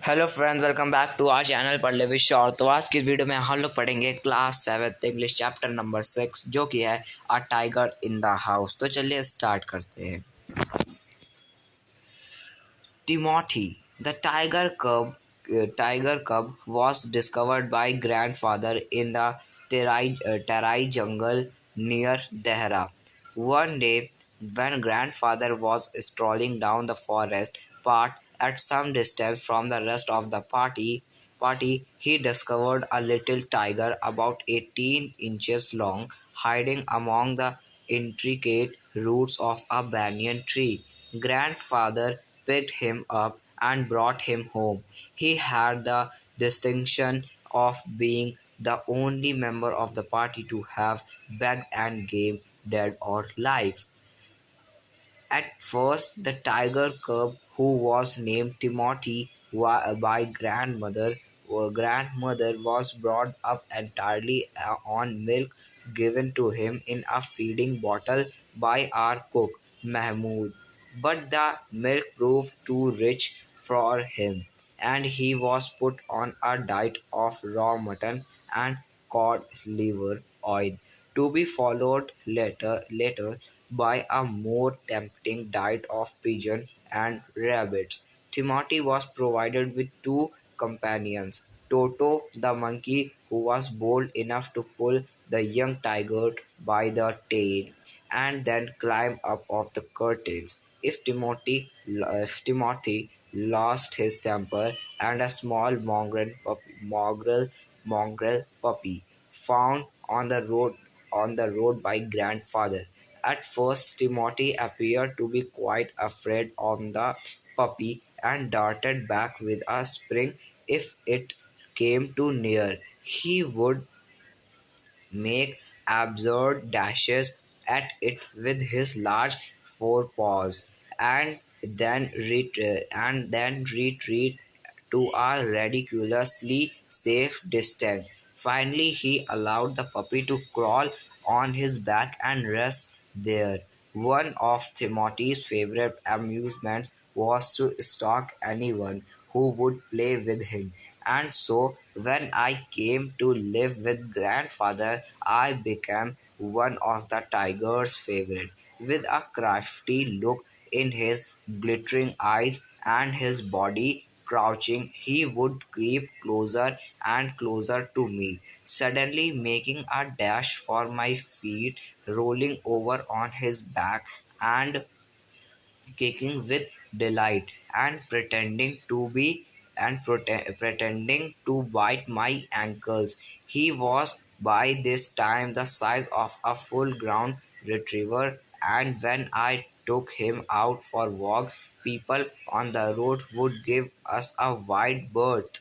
Hello friends, welcome back to our channel पढ़ ले wish. और तो आज की वीडियो में हम लोग पढ़ेंगे क्लास 7 इंग्लिश चैप्टर नंबर 6 जो कि है a tiger in the house. तो चलिए स्टार्ट करते हैं। Timothy the tiger cub was discovered by grandfather in the Terai jungle near Dehra. One day, when grandfather was strolling down the forest path at some distance from the rest of the party, he discovered a little tiger about 18 inches long, hiding among the intricate roots of a banyan tree. Grandfather picked him up and brought him home. He had the distinction of being the only member of the party to have begged and game, dead or alive. At first, the tiger cub, who was named Timothy by grandmother, was brought up entirely on milk given to him in a feeding bottle by our cook Mahmoud. But the milk proved too rich for him, and he was put on a diet of raw mutton and cod liver oil, to be followed later by a more tempting diet of pigeon and rabbits. Timothy was provided with two companions, Toto the monkey, who was bold enough to pull the young tiger by the tail and then climb up of the curtains if Timothy lost his temper, and a small mongrel puppy found on the road by grandfather. At first, Timothy appeared to be quite afraid of the puppy and darted back with a spring if it came too near. He would make absurd dashes at it with his large forepaws, and then retreat to a ridiculously safe distance. Finally, he allowed the puppy to crawl on his back and rest there. One of Timothy's favorite amusements was to stalk anyone who would play with him. And so, when I came to live with grandfather, I became one of the tiger's favorite. With a crafty look in his glittering eyes and his body crouching, he would creep closer and closer to me, suddenly making a dash for my feet, rolling over on his back and kicking with delight and pretending to bite my ankles. He was by this time the size of a full-grown retriever, and when I took him out for walk, people on the road would give us a wide berth.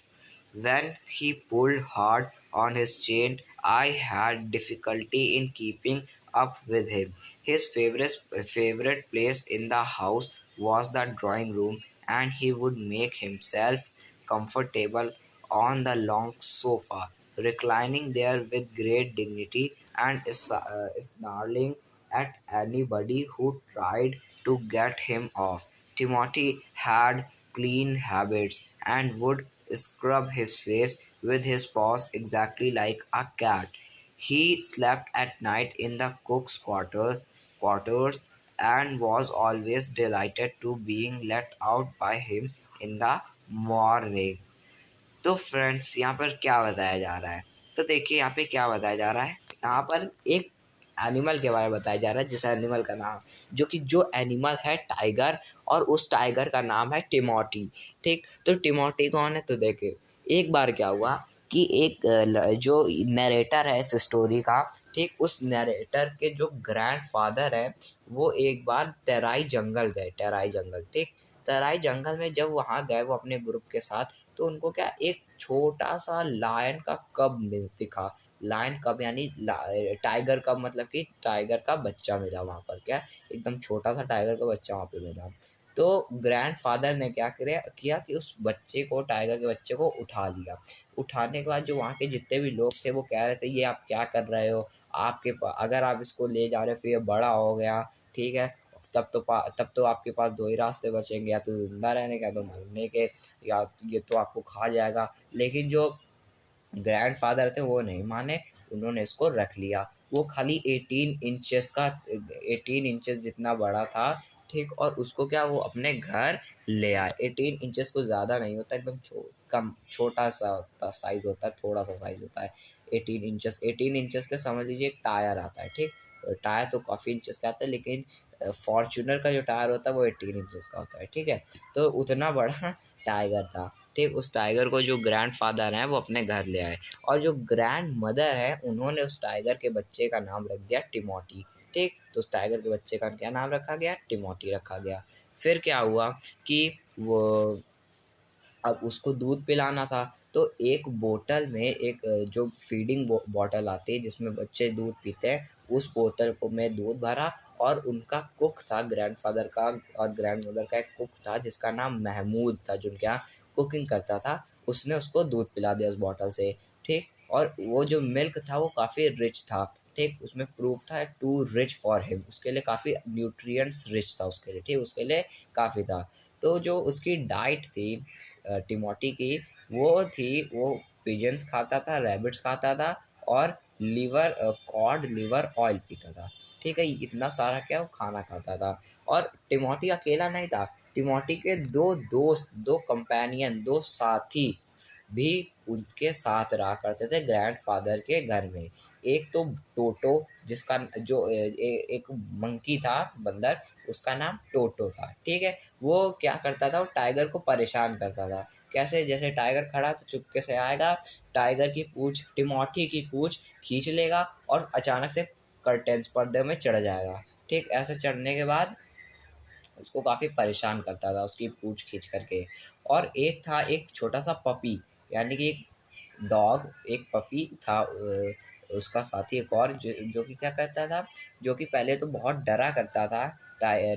When he pulled hard on his chain, I had difficulty in keeping up with him. His favorite place in the house was the drawing room, and he would make himself comfortable on the long sofa, reclining there with great dignity and snarling at anybody who tried to get him off. Timothy had clean habits and would scrub his face with his paws exactly like a cat. He slept at night in the quarters and was always delighted to being let out by him in the morning. तो friends यहाँ पर क्या बताया जा रहा है? तो देखिए यहाँ पे क्या बताया जा रहा है। यहाँ पर एक एनिमल के बारे में बताया जा रहा है, जिस एनिमल का नाम जो एनिमल है टाइगर, और उस टाइगर का नाम है टिमोटी। ठीक, तो टिमोटी कौन है? तो देखिए एक बार क्या हुआ कि एक जो नरेटर है इस स्टोरी का, ठीक, उस नरेटर के जो ग्रैंडफादर है वो एक बार तेराई जंगल गए। तेराई जंगल, ठीक, तराई जंगल में जब वहाँ गए वो अपने ग्रुप के साथ, तो उनको क्या एक छोटा सा लायन का कब दिखा। लायन कब यानी टाइगर कब, मतलब कि टाइगर का बच्चा मिला वहाँ पर। क्या, एकदम छोटा सा टाइगर का बच्चा वहाँ पे मिला। तो ग्रैंडफादर ने क्या किया कि उस बच्चे को, टाइगर के बच्चे को उठा लिया। उठाने के बाद जो वहाँ के जितने भी लोग थे वो कह रहे थे ये आप क्या कर रहे हो, अगर आप इसको ले जा रहे हो फिर ये बड़ा हो गया, ठीक है, तब तो आपके पास दो ही रास्ते बचेंगे, या तो जिंदा रहने के, या तो मरने के, या ये तो आपको खा जाएगा। लेकिन जो ग्रैंडफादर थे वो नहीं माने, उन्होंने इसको रख लिया। वो खाली 18 इंचेस जितना बड़ा था, ठीक। और उसको क्या, वो अपने घर ले आए। 18 इंचेस को ज़्यादा नहीं होता, एकदम कम छोटा सा होता साइज होता है, थोड़ा सा साइज होता है। 18 इंचेस का समझ लीजिए एक टायर आता है, ठीक। टायर तो काफ़ी इंचेस का आता है, लेकिन फॉर्चूनर का जो टायर होता है वो 18 इंचेस का होता है, ठीक है। तो उतना बड़ा टाइगर था, ठीक। उस टाइगर को जो ग्रैंडफादर हैं वो अपने घर ले आए, और जो ग्रैंड मदर है उन्होंने उस टाइगर के बच्चे का नाम रख दिया टिमोटी, ठीक। तो उस टाइगर के बच्चे का क्या नाम रखा गया, टिमोटी रखा गया। फिर क्या हुआ कि वो, अब उसको दूध पिलाना था, तो एक बोतल में एक जो फीडिंग बॉटल आती है जिसमें बच्चे दूध पीते हैं, उस बोतल को में दूध भरा। और उनका कुक था ग्रैंडफादर का और ग्रैंडमदर का, एक कुक था जिसका नाम महमूद था, जो उनके यहाँ कुकिंग करता था। उसने उसको दूध पिला दिया उस बॉटल से, ठीक। और वो जो मिल्क था वो काफ़ी रिच था, ठीक। उसमें प्रूफ था टू रिच फॉर हिम, उसके लिए काफ़ी न्यूट्रिएंट्स रिच था उसके लिए, ठीक। उसके लिए काफ़ी था। तो जो उसकी डाइट थी टिमोटी की, वो पिजन्स खाता था, रैबिट्स खाता था, और कॉड लिवर ऑयल पीता था, ठीक है। इतना सारा क्या वो खाना खाता था। और टिमोटी अकेला नहीं था, टिमोटी के दो दोस्त, दो कंपेनियन, दो साथी भी उनके साथ रहा करते थे ग्रैंडफादर के घर में। एक तो टोटो, जिसका जो एक मंकी था, बंदर, उसका नाम टोटो था, ठीक है। वो क्या करता था, वो टाइगर को परेशान करता था। कैसे, जैसे टाइगर खड़ा तो चुपके से आएगा, टाइगर की पूंछ, टिमोटी की पूंछ खींच लेगा, और अचानक से कर्टेन्स, पर्दे में चढ़ जाएगा, ठीक। ऐसे चढ़ने के बाद उसको काफ़ी परेशान करता था उसकी पूंछ खींच करके। और एक था एक छोटा सा पपी, यानी कि एक डॉग, एक पपी था, उसका साथी एक और, जो कि क्या करता था, जो कि पहले तो बहुत डरा करता था।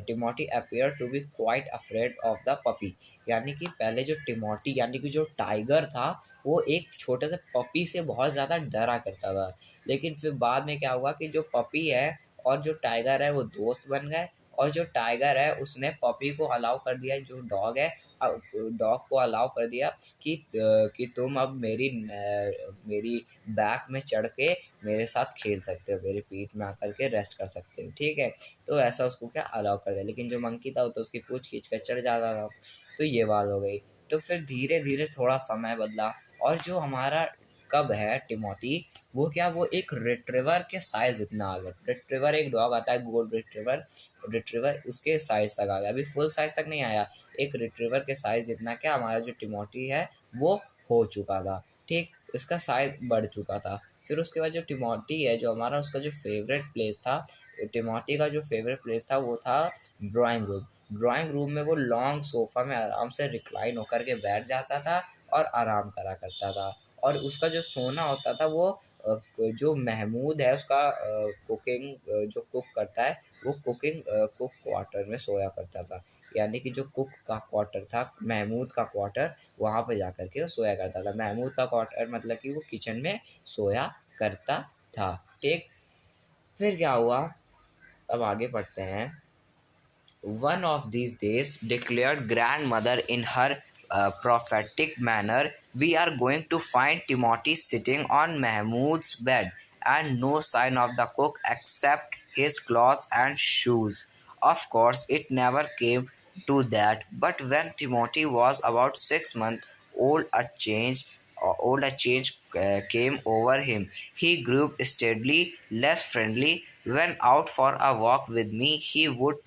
Timothy appear to be quite afraid of the puppy, यानी कि पहले जो टिमोटी यानी कि जो टाइगर था, वो एक छोटे से पपी से बहुत ज़्यादा डरा करता था। लेकिन फिर बाद में क्या हुआ कि जो पपी है और जो टाइगर है वो दोस्त बन गए। और जो टाइगर है उसने पपी को अलाउ कर दिया, जो डॉग है डॉग को अलाउ कर दिया कि तुम अब मेरी बैक में चढ़ के मेरे साथ खेल सकते हो, मेरी पीठ में आकर के रेस्ट कर सकते हो, ठीक है। तो ऐसा उसको क्या अलाउ कर दिया। लेकिन जो मंकी था वो तो उसकी पूंछ खींच कर चढ़ जाता था। तो ये बात हो गई। तो फिर धीरे धीरे थोड़ा समय बदला, और जो हमारा कब है टिमोटी, वो क्या, वो एक रिट्रीवर के साइज इतना आ गया। रिट्रीवर एक डॉग आता है, गोल्ड रिट्रीवर, रिट्रीवर उसके साइज तक आ गया। अभी फुल साइज तक नहीं आया, एक रिट्रीवर के साइज जितना क्या हमारा जो टिमोटी है वो हो चुका था, ठीक। इसका साइज बढ़ चुका था। फिर उसके बाद जो टिमोटी है जो हमारा, उसका जो फेवरेट प्लेस था, टिमोटी का जो फेवरेट प्लेस था वो था ड्राइंग रूम। ड्राइंग रूम में वो लॉन्ग सोफा में आराम से रिक्लाइन होकर के बैठ जाता था और आराम करा करता था। और उसका जो सोना होता था वो जो महमूद है उसका कुकिंग, जो कुक करता है, वो कुक क्वार्टर में सोया करता था। यानी कि जो कुक का क्वार्टर था, महमूद का क्वार्टर, वहाँ पे जा कर के वो सोया करता था। महमूद का क्वार्टर मतलब कि वो किचन में सोया करता था, ठीक। फिर क्या हुआ, अब आगे बढ़ते हैं। One of these days, declared grandmother in her prophetic manner, we are going to find Timothy sitting on Mahmud's bed, and no sign of the cook except his clothes and shoes. Of course, it never came to that, but when Timothy was about 6 months old, a change came over him. He grew steadily less friendly. When out for a walk with me, he would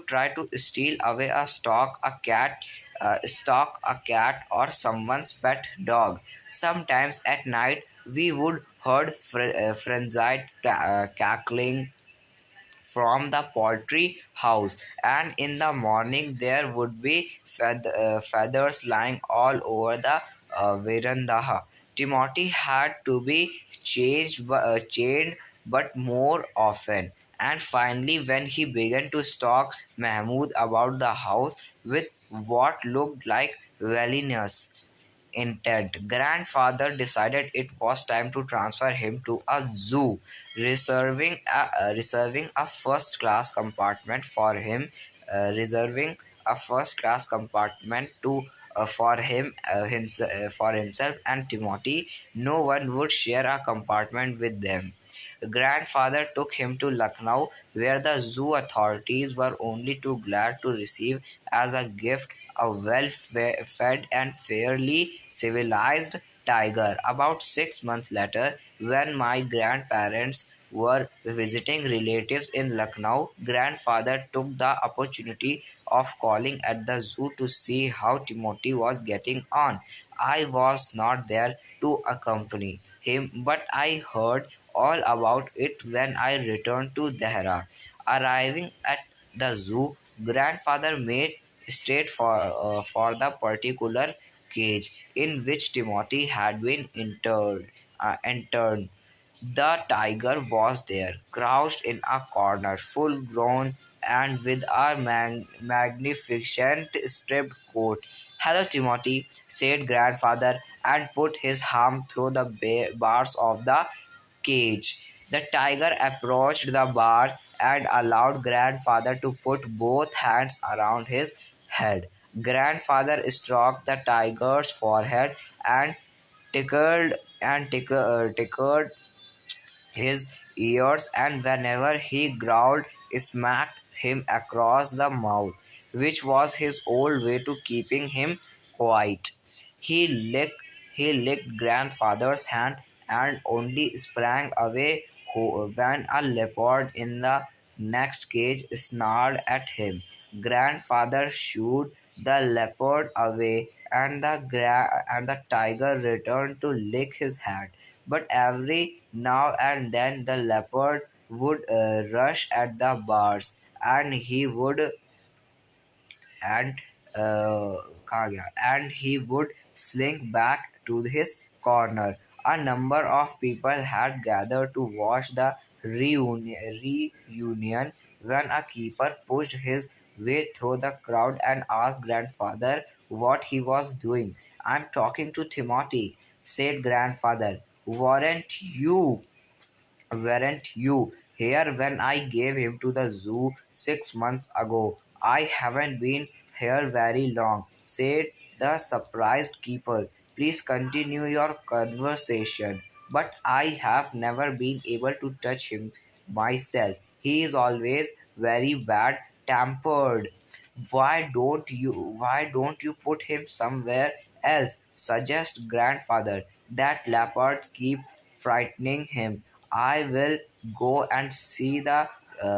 try to steal away stalk a cat or someone's pet dog. Sometimes at night we would heard frenzied cackling from the poultry house, and in the morning there would be feathers lying all over the veranda. Timothy had to be chained, but more often. And finally, when he began to stalk Mahmud about the house with what looked like villainous intent. Grandfather decided it was time to transfer him to a zoo, reserving a first class compartment for him, reserving a first class compartment to for himself and Timothy. No one would share a compartment with them. Grandfather took him to Lucknow, where the zoo authorities were only too glad to receive as a gift a well-fed and fairly civilized tiger. About 6 months later, when my grandparents were visiting relatives in Lucknow, grandfather took the opportunity of calling at the zoo to see how Timothy was getting on. I was not there to accompany him, but I heard all about it when I returned to Dehra. Arriving at the zoo, grandfather made straight for the particular cage in which Timothy had been entered. The tiger was there, crouched in a corner, full grown and with a magnificent striped coat. Hello, Timothy, said grandfather, and put his arm through the bars of the cage. The tiger approached the bar and allowed grandfather to put both hands around his head. Grandfather stroked the tiger's forehead and tickled his ears, and whenever he growled, smacked him across the mouth, which was his old way to keeping him quiet. He licked, he licked grandfather's hand and only sprang away when a leopard in the next cage snarled at him. Grandfather shooed the leopard away, and the tiger returned to lick his hand. But every now and then the leopard would rush at the bars, and and he would slink back to his corner. A number of people had gathered to watch the reunion when a keeper pushed his way through the crowd and asked grandfather what he was doing. I'm talking to Timothy, said grandfather. Weren't you here when I gave him to the zoo 6 months ago? I haven't been here very long, said the surprised keeper. Please continue your conversation. But I have never been able to touch him myself. He is always very bad tempered. Why don't you put him somewhere else? Suggest grandfather. That leopard keep frightening him. I will go and see the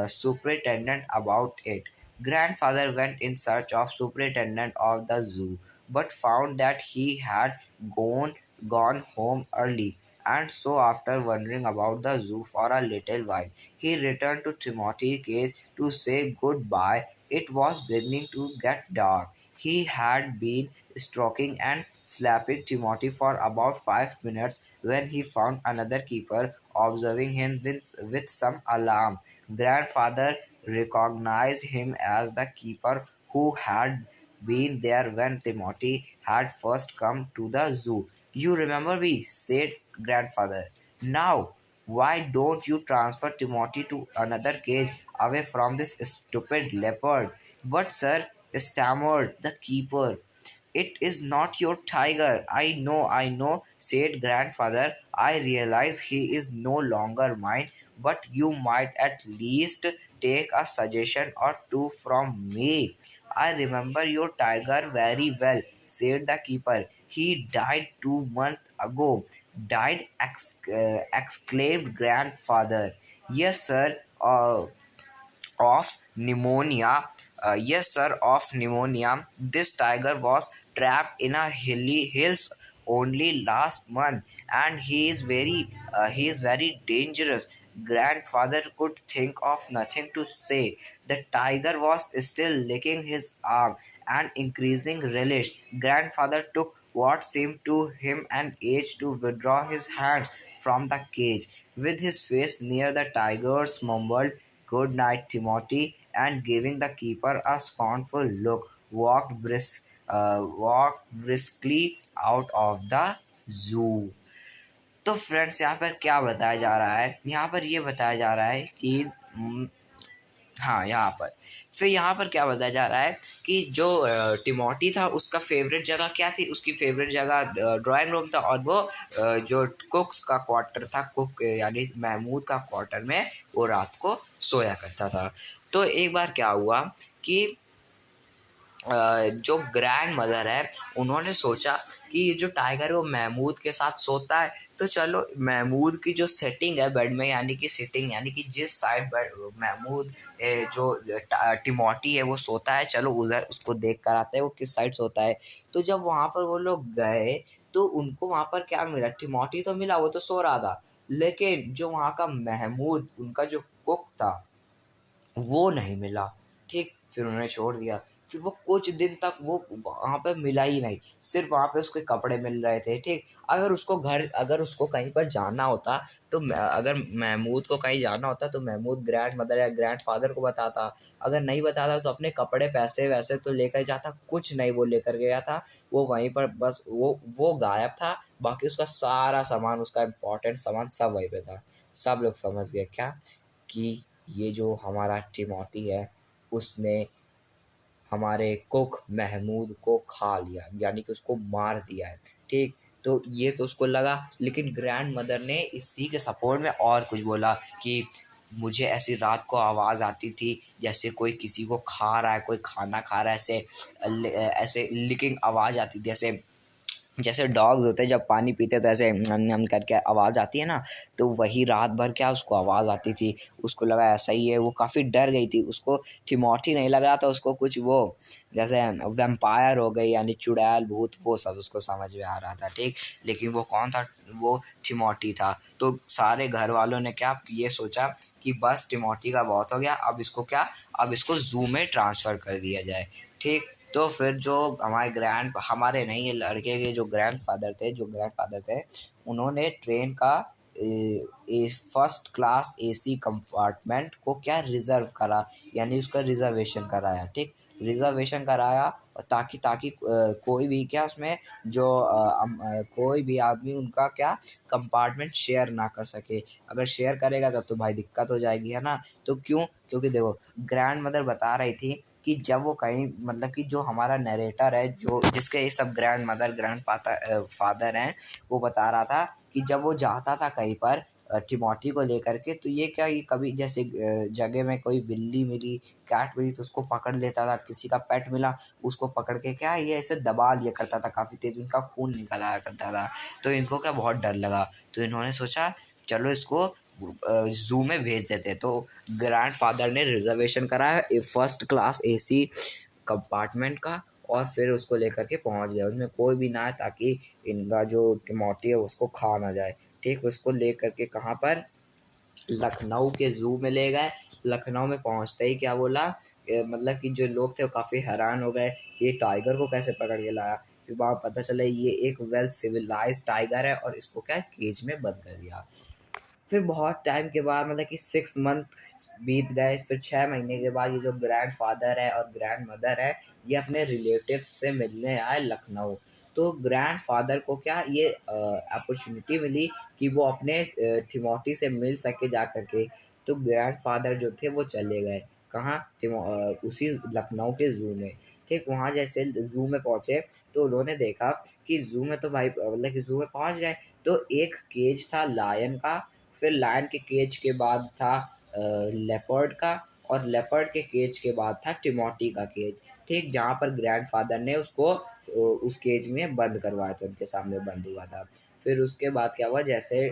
superintendent about it. Grandfather went in search of superintendent of the zoo, but found that he had gone gone home early. And so, after wandering about the zoo for a little while, he returned to Timothy Cage to say goodbye. It was beginning to get dark. He had been stroking and slapping Timothy for about 5 minutes when he found another keeper observing him with some alarm. Grandfather recognized him as the keeper who had been there when Timothy had first come to the zoo. You remember me, said grandfather. Now, why don't you transfer Timothy to another cage away from this stupid leopard? But, sir, stammered the keeper, it is not your tiger. I know, said grandfather. I realize he is no longer mine, but you might at least take a suggestion or two from me. I remember your tiger very well, said the keeper. He died 2 months ago. Died, exclaimed grandfather. Yes, sir. Of pneumonia. Yes, sir, of pneumonia. This tiger was trapped in a hills only last month, and he is very dangerous. Grandfather could think of nothing to say. The tiger was still licking his arm and increasing relish. Grandfather took what seemed to him an age to withdraw his hands from the cage. With his face near the tiger's, mumbled, "Good night, Timothy," and giving the keeper a scornful look, walked walk briskly out of the zoo. तो friends यहाँ पर क्या बताया जा रहा है, यहाँ पर ये बताया जा रहा है कि हाँ यहाँ पर फिर यहाँ पर क्या बताया जा रहा है कि जो टिमोटी था उसका फेवरेट जगह क्या थी, उसकी फेवरेट जगह ड्राइंग रूम था, और वो जो कुक्स का क्वार्टर था, कुक यानी महमूद का क्वार्टर में वो रात को सोया करता था। तो एक बार क्या हुआ कि जो ग्रैंड मदर है उन्होंने सोचा कि ये जो टाइगर है वो महमूद के साथ सोता है, तो चलो महमूद की जो सेटिंग है बेड में, यानी कि सिटिंग यानी कि जिस साइड बेड महमूद जो टिमोटी है वो सोता है, चलो उधर उसको देख कर आते हैं वो किस साइड सोता है। तो जब वहाँ पर वो लोग गए तो उनको वहाँ पर क्या मिला, टिमोटी तो मिला, वो तो सो रहा था, लेकिन जो वहाँ का महमूद उनका जो कुक था वो नहीं मिला। ठीक, फिर उन्होंने छोड़ दिया। फिर वो कुछ दिन तक वो वहाँ पे मिला ही नहीं, सिर्फ वहाँ पे उसके कपड़े मिल रहे थे। ठीक, अगर उसको कहीं पर जाना होता तो अगर महमूद को कहीं जाना होता तो महमूद ग्रैंड मदर या ग्रैंड फादर को बताता, अगर नहीं बताता तो अपने कपड़े पैसे वैसे तो लेकर जाता, कुछ नहीं वो लेकर गया था। वो वहीं पर बस वो गायब था, बाकी उसका सारा सामान, उसका इम्पोर्टेंट सामान सब वहीं पे था। सब लोग समझ गए क्या कि ये जो हमारा टिमोटी है उसने हमारे कुक महमूद को खा लिया, यानी कि उसको मार दिया है। ठीक, तो ये तो उसको लगा, लेकिन ग्रैंड मदर ने इसी के सपोर्ट में और कुछ बोला कि मुझे ऐसी रात को आवाज़ आती थी जैसे कोई किसी को खा रहा है, कोई खाना खा रहा है, ऐसे ऐसे लिकिंग आवाज़ आती थी, ऐसे जैसे डॉग्स होते हैं जब पानी पीते तो ऐसे नम नम करके आवाज़ आती है ना, तो वही रात भर क्या उसको आवाज़ आती थी। उसको लगा ऐसा ही है, वो काफ़ी डर गई थी। उसको टिमोथी नहीं लग रहा था, उसको कुछ वो जैसे वैम्पायर हो गई, यानी चुड़ैल भूत, वो सब उसको समझ में आ रहा था। ठीक, लेकिन वो कौन था, वो टिमोथी था। तो सारे घर वालों ने क्या ये सोचा कि बस टिमोथी का बहुत हो गया, अब इसको जू में ट्रांसफ़र कर दिया जाए। ठीक, तो फिर जो हमारे नहीं, ये लड़के के जो ग्रैंड फादर थे उन्होंने ट्रेन का फर्स्ट क्लास एसी कंपार्टमेंट को क्या रिजर्व करा, यानी उसका रिजर्वेशन कराया। ठीक, रिजर्वेशन कराया, और ताकि ताकि कोई भी क्या उसमें कोई भी आदमी उनका क्या कंपार्टमेंट शेयर ना कर सके। अगर शेयर करेगा तब तो भाई दिक्कत हो जाएगी, है ना। तो क्यों, क्योंकि देखो ग्रैंड मदर बता रही थी कि जब वो कहीं, मतलब कि जो हमारा नरेटर है, जो जिसके ये सब ग्रैंड मदर ग्रैंड फादर हैं, वो बता रहा था कि जब वो जाता था कहीं पर टिमोथी को लेकर के, तो ये कभी जैसे जगह में कोई बिल्ली मिली, कैट मिली, तो उसको पकड़ लेता था, किसी का पेट मिला उसको पकड़ के क्या ये ऐसे दबा लिया करता था, काफ़ी तेज उनका खून निकल आया करता था। तो इनको क्या बहुत डर लगा, तो इन्होंने सोचा चलो इसको जू में भेज देते। तो ग्रैंड फादर ने रिजर्वेशन कराया फर्स्ट क्लास एसी कंपार्टमेंट का, और फिर उसको लेकर के पहुंच गया, उसमें कोई भी ना आए ताकि इनका जो टिमोथी है उसको खा ना जाए। ठीक, उसको लेकर के कहाँ पर, लखनऊ के ज़ू में ले गए। लखनऊ में पहुंचते ही क्या बोला, मतलब कि जो लोग थे वो काफ़ी हैरान हो गए कि ये टाइगर को कैसे पकड़ के लाया। फिर वहाँ पता चला ये एक वेल सिविलाइज्ड टाइगर है, और इसको क्या केज में बंद कर दिया। फिर बहुत टाइम के बाद, मतलब कि 6 मंथ बीत गए, फिर 6 महीने के बाद ये जो ग्रैंड फादर है और ग्रैंड मदर है, ये अपने रिलेटिव से मिलने आए लखनऊ। तो ग्रैंड फादर को क्या ये अपॉर्चुनिटी मिली कि वो अपने थिमोथी से मिल सके जा करके। तो ग्रैंड फादर जो थे वो चले गए कहाँ, उसी लखनऊ के ज़ू में। ठीक, वहाँ जैसे ज़ू में पहुँचे तो उन्होंने देखा कि ज़ू में तो भाई, मतलब कि ज़ू में पहुँच गए तो एक केज था लायन का, फिर लायन के केज के बाद था लेपर्ड का, और लेपर्ड के केज के बाद था टिमोटी का केज। ठीक, जहाँ पर ग्रैंडफादर ने उसको उस केज में बंद करवाया था, उनके सामने बंद हुआ था। फिर उसके बाद क्या हुआ, जैसे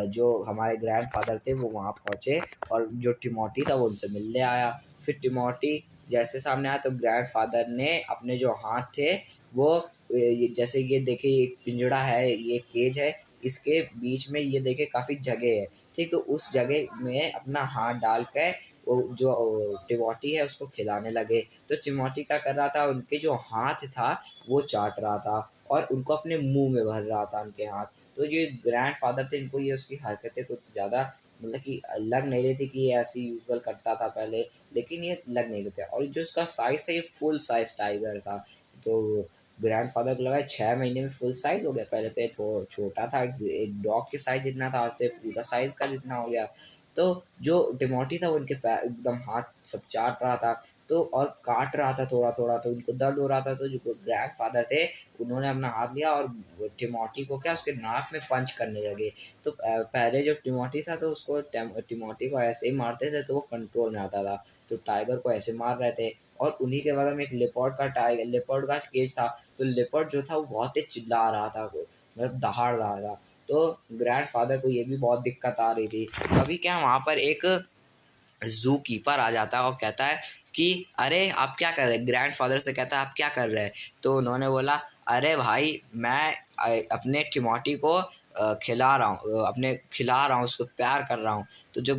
जो हमारे ग्रैंडफादर थे वो वहाँ पहुँचे, और जो टिमोटी था वो उनसे मिलने आया। फिर टिमोटी जैसे सामने आया तो ग्रैंडफादर ने अपने जो हाथ थे वो जैसे ये देखिए एक पिंजड़ा है, ये केज है, इसके बीच में ये देखिए काफ़ी जगह है। ठीक, तो उस जगह में अपना हाथ डाल के वो जो टिमोटी है उसको खिलाने लगे। तो टिमोटी क्या कर रहा था, उनके जो हाथ था वो चाट रहा था, और उनको अपने मुंह में भर रहा था उनके हाथ। तो ये ग्रैंड फादर थे, इनको ये उसकी हरकतें कुछ ज़्यादा, मतलब कि लग नहीं रही थी कि ये ऐसी यूजुअल करता था पहले, लेकिन ये लग नहीं रहे थे। और जो इसका साइज़ था ये फुल साइज़ टाइगर था, तो ग्रैंडफादर को लगा 6 महीने में फुल साइज हो गया, पहले तो ये तो छोटा था, एक डॉग के साइज जितना था, आज तो ये पूरा साइज का जितना हो गया। तो जो टिमोटी था वो उनके पैर एकदम हाथ सब चाट रहा था, तो और काट रहा था थोड़ा थोड़ा, तो उनको दर्द हो रहा था। तो जो ग्रैंडफादर थे उन्होंने अपना हाथ लिया और टिमोटी को क्या उसके नाक में पंच करने लगे। तो पहले जो टिमोटी था तो उसको टिमोटी को ऐसे ही मारते थे तो वो कंट्रोल में आता था, तो टाइगर को ऐसे मार रहे थे। और उन्हीं के बगल में एक लेपर्ड का केज था, तो लेपर्ड जो था वो बहुत ही चिल्ला रहा था, मतलब दहाड़ रहा था। तो ग्रैंडफादर को ये भी बहुत दिक्कत आ रही थी। अभी क्या वहाँ पर एक जू कीपर आ जाता है और कहता है कि अरे आप क्या कर रहे हैं, ग्रैंडफादर से कहता है आप क्या कर रहे हैं। तो उन्होंने बोला अरे भाई मैं अपने टिमोटी को खिला रहा हूँ, अपने खिला रहा हूँ, उसको प्यार कर रहा हूँ। तो जो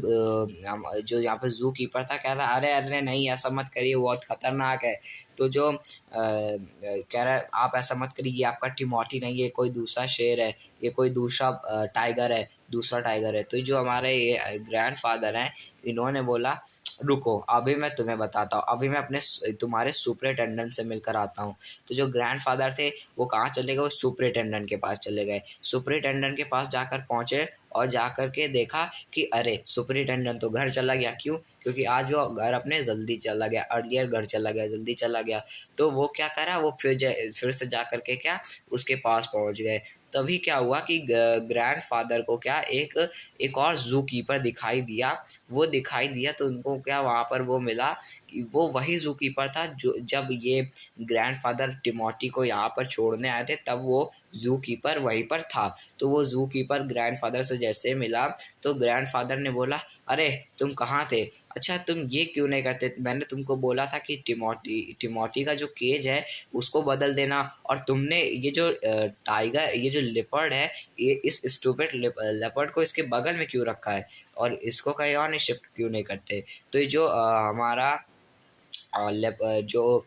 यहाँ पे जू कीपर था कह रहा अरे अरे नहीं ऐसा मत करिए, वो बहुत खतरनाक है। तो जो कह रहा है आप ऐसा मत करिए, ये आपका टिमोटी नहीं है, कोई दूसरा शेर है, ये कोई दूसरा टाइगर है, दूसरा टाइगर है। तो जो हमारे ये ग्रैंडफादर हैं इन्होंने बोला रुको अभी मैं तुम्हें बताता हूँ, अभी मैं अपने तुम्हारे सुपरिटेंडेंट से मिलकर आता हूँ। तो जो ग्रैंडफादर थे वो कहाँ चले गए, वो सुपरिटेंडेंट के पास चले गए। सुपरिटेंडेंट के पास जाकर पहुंचे और जाकर के देखा कि अरे सुपरिटेंडेंट तो घर चला गया, क्यों, क्योंकि आज वो घर अपने जल्दी चला गया, अर्लियर घर चला गया, जल्दी चला गया। तो वो क्या करा, वो फिर से जा करके क्या उसके पास पहुंच गए। तभी क्या हुआ कि ग्रैंडफादर को क्या एक एक और जू कीपर दिखाई दिया। वो दिखाई दिया तो उनको क्या वहाँ पर वो मिला कि वो वही जू कीपर था जो जब ये ग्रैंडफादर टिमोटी को यहाँ पर छोड़ने आए थे, तब वो जू कीपर वहीं पर था। तो वो जू कीपर ग्रैंडफादर से जैसे मिला तो ग्रैंडफादर ने बोला अरे तुम कहाँ थे, अच्छा तुम ये क्यों नहीं करते, मैंने तुमको बोला था कि टिमोटी का जो केज है उसको बदल देना, और तुमने ये जो टाइगर, ये जो लेपर्ड है, ये इस स्टूपिड लेपर्ड को इसके बगल में क्यों रखा है और इसको कहीं और नहीं शिफ्ट क्यों नहीं करते। तो ये जो हमारा जो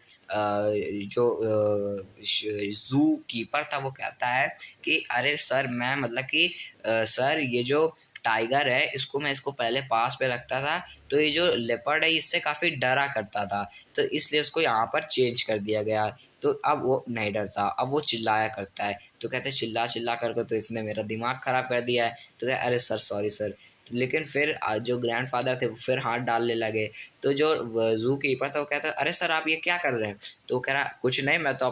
जू कीपर था वो कहता है कि अरे सर मैं मतलब कि सर ये जो टाइगर है इसको मैं इसको पहले पास पे रखता था, तो ये जो लेपर्ड है इससे काफ़ी डरा करता था, तो इसलिए इसको यहाँ पर चेंज कर दिया गया। तो अब वो नहीं डरता, अब वो चिल्लाया करता है। तो कहते हैं चिल्ला चिल्ला करके तो इसने मेरा दिमाग ख़राब कर दिया है। तो कहते अरे सर सॉरी सर। लेकिन फिर जो ग्रैंडफादर थे वो फिर हाथ डालने लगे। तो जो जू कीपर था वो कहता अरे सर आप ये क्या कर रहे हैं। तो कह रहा कुछ नहीं, मैं तो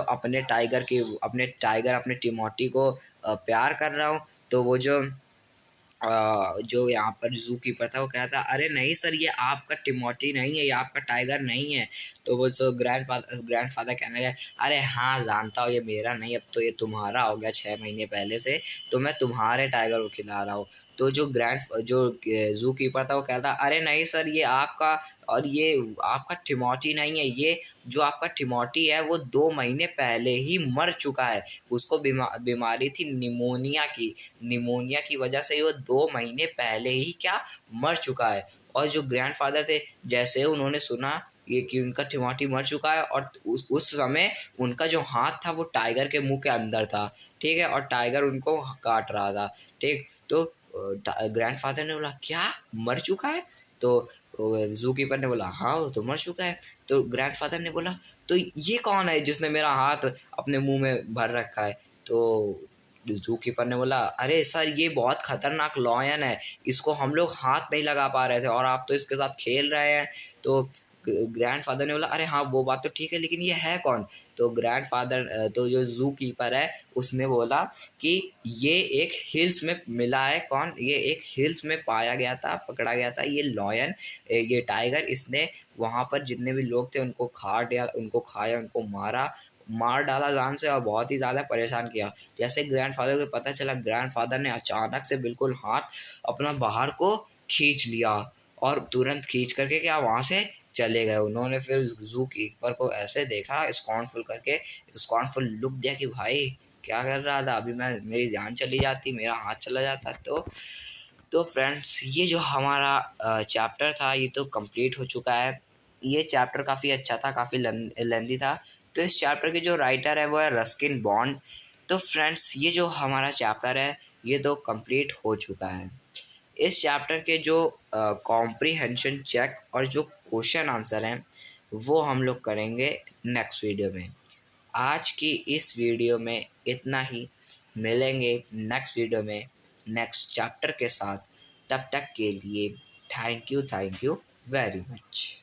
अपने टाइगर अपने टिमोटी को प्यार कर रहा हूँ। तो वो जो यहाँ पर जू कीपर था वो कहता अरे नहीं सर ये आपका टिमोटी नहीं है, ये आपका टाइगर नहीं है। तो वो जो ग्रैंडफादर कहने लगे अरे हाँ जानता हूँ ये मेरा नहीं, अब तो ये तुम्हारा हो गया 6 महीने पहले से, तो मैं तुम्हारे टाइगर को खिला रहा हूँ। तो जो जू कीपर था वो कहता अरे नहीं सर ये आपका, और ये आपका टिमोटी नहीं है, ये जो आपका टिमोटी है वो 2 महीने पहले ही मर चुका है, उसको बीमारी थी निमोनिया की वजह से वो 2 महीने पहले ही क्या मर चुका है। और जो ग्रैंडफादर थे जैसे उन्होंने सुना ये कि उनका टिमोटी मर चुका है, और उस समय उनका जो हाथ था वो टाइगर के मुंह के अंदर था, ठीक है, और टाइगर उनको काट रहा था, ठीक। तो ग्रैंडफादर ने बोला क्या मर चुका है। तो जू कीपर ने बोला हाँ वो तो मर चुका है। तो ग्रैंडफादर ने बोला तो ये कौन है जिसने मेरा हाथ अपने मुंह में भर रखा है। तो जू कीपर ने बोला अरे सर ये बहुत खतरनाक लॉयन है, इसको हम लोग हाथ नहीं लगा पा रहे थे और आप तो इसके साथ खेल रहे हैं। तो ग्रैंडफादर ने बोला अरे हाँ वो बात तो ठीक है लेकिन ये है कौन। तो जो जू कीपर है उसने बोला कि ये एक हिल्स में मिला है, कौन, ये एक हिल्स में पाया गया था, पकड़ा गया था ये लॉयन, ये टाइगर, इसने वहाँ पर जितने भी लोग थे उनको उनको खाया, उनको मार डाला जान से और बहुत ही ज़्यादा परेशान किया। जैसे ग्रैंडफादर को पता चला, ग्रैंडफादर ने अचानक से बिल्कुल हाथ अपना बाहर को खींच लिया और तुरंत खींच करके क्या वहाँ से चले गए। उन्होंने फिर जू कीपर को ऐसे देखा स्कॉर्नफुल लुक दिया कि भाई क्या कर रहा था, अभी मैं मेरी जान चली जाती, मेरा हाथ चला जाता। तो फ्रेंड्स ये जो हमारा चैप्टर था ये तो कंप्लीट हो चुका है। ये चैप्टर काफ़ी अच्छा था, काफ़ी लेंदी था। तो इस चैप्टर के जो राइटर है वो है रस्किन बॉन्ड। तो फ्रेंड्स ये जो हमारा चैप्टर है ये तो कंप्लीट हो चुका है। इस चैप्टर के जो कॉम्प्रीहेंशन चेक और जो क्वेश्चन आंसर हैं वो हम लोग करेंगे नेक्स्ट वीडियो में। आज की इस वीडियो में इतना ही। मिलेंगे नेक्स्ट वीडियो में नेक्स्ट चैप्टर के साथ। तब तक के लिए थैंक यू वेरी मच।